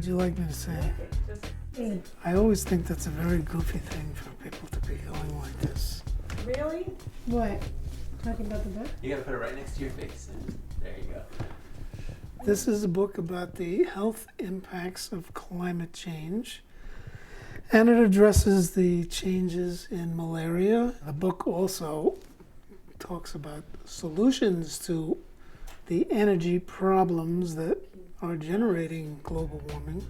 you like me to say? I always think that's a very goofy thing for people to be going like this. Really? What? Talking about the book? You gotta put it right next to your face. There you go. This is a book about the health impacts of climate change, and it addresses the changes in malaria. The book also talks about solutions to the energy problems that are generating global warming.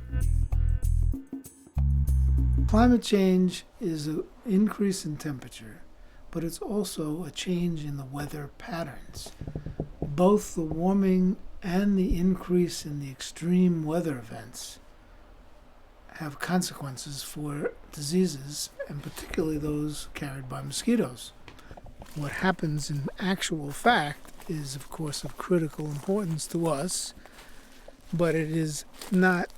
Climate change is an increase in temperature, but it's also a change in the weather patterns. Both the warming and the increase in the extreme weather events have consequences for diseases, and particularly those carried by mosquitoes. What happens in actual fact is, of course, of critical importance to us, but it is not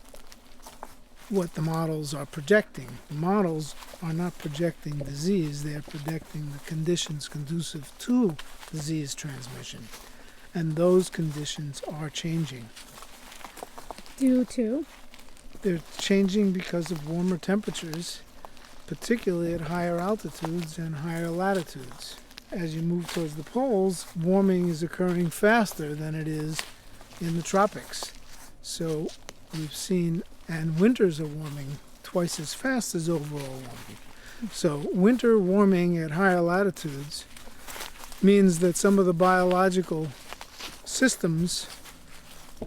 what the models are projecting. The models are not projecting disease, they are projecting the conditions conducive to disease transmission. And those conditions are changing. Due to? They're changing because of warmer temperatures, particularly at higher altitudes and higher latitudes. As you move towards the poles, warming is occurring faster than it is in the tropics. So we've seen, and winters are warming twice as fast as overall warming. So winter warming at higher latitudes means that some of the biological systems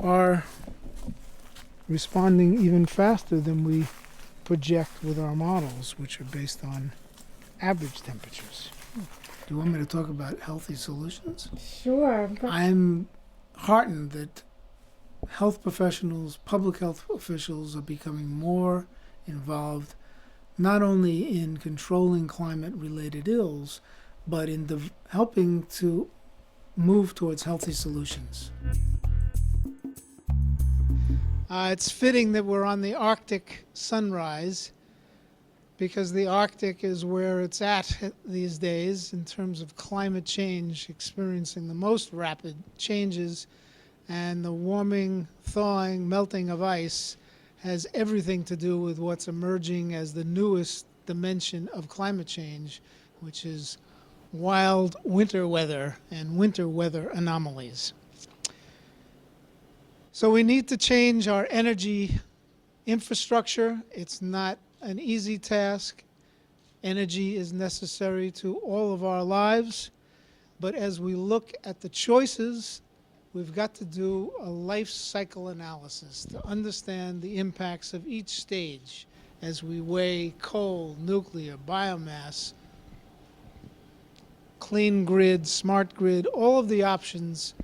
are responding even faster than we project with our models, which are based on average temperatures. Do you want me to talk about healthy solutions? Sure. I'm heartened that health professionals, public health officials are becoming more involved not only in controlling climate-related ills, but in helping to move towards healthy solutions. It's fitting that we're on the Arctic sunrise, because the Arctic is where it's at these days in terms of climate change, experiencing the most rapid changes, and the warming, thawing, melting of ice has everything to do with what's emerging as the newest dimension of climate change, which is wild winter weather and winter weather anomalies. So we need to change our energy infrastructure. It's not an easy task. Energy is necessary to all of our lives. But as we look at the choices, we've got to do a life cycle analysis to understand the impacts of each stage as we weigh coal, nuclear, biomass, clean grid, smart grid, all of the options.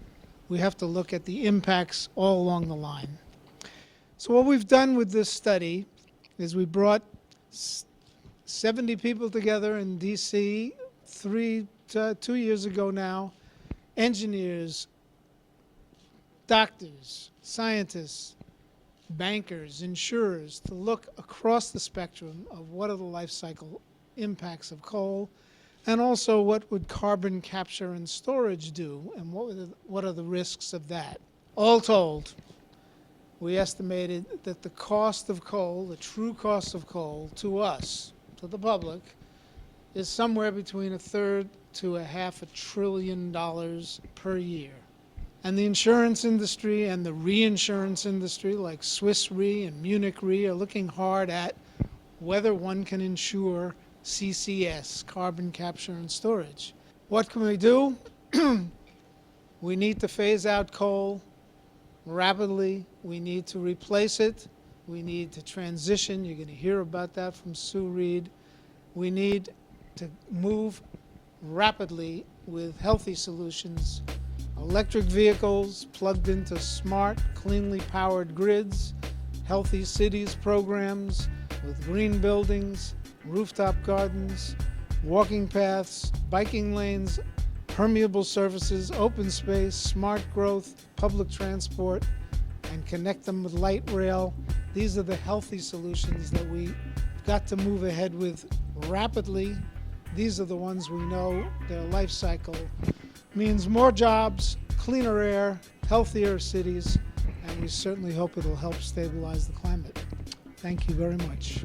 We have to look at the impacts all along the line. So what we've done with this study is we brought 70 people together in D.C. 2 years ago now, engineers, doctors, scientists, bankers, insurers, to look across the spectrum of what are the life cycle impacts of coal, and also what would carbon capture and storage do, and what are the risks of that. All told, we estimated that the cost of coal, the true cost of coal to us, to the public, is somewhere between $1/3 to $500 billion per year. And the insurance industry and the reinsurance industry, like Swiss Re and Munich Re, are looking hard at whether one can insure CCS, carbon capture and storage. What can we do? We need to phase out coal rapidly. We need to replace it. We need to transition. You're going to hear about that from Sue Reed. We need to move rapidly with healthy solutions. Electric vehicles plugged into smart, cleanly powered grids, healthy cities programs with green buildings, rooftop gardens, walking paths, biking lanes, permeable surfaces, open space, smart growth, public transport, and connect them with light rail. These are the healthy solutions that we've got to move ahead with rapidly. These are the ones we know their life cycle means more jobs, cleaner air, healthier cities, and we certainly hope it'll help stabilize the climate. Thank you very much.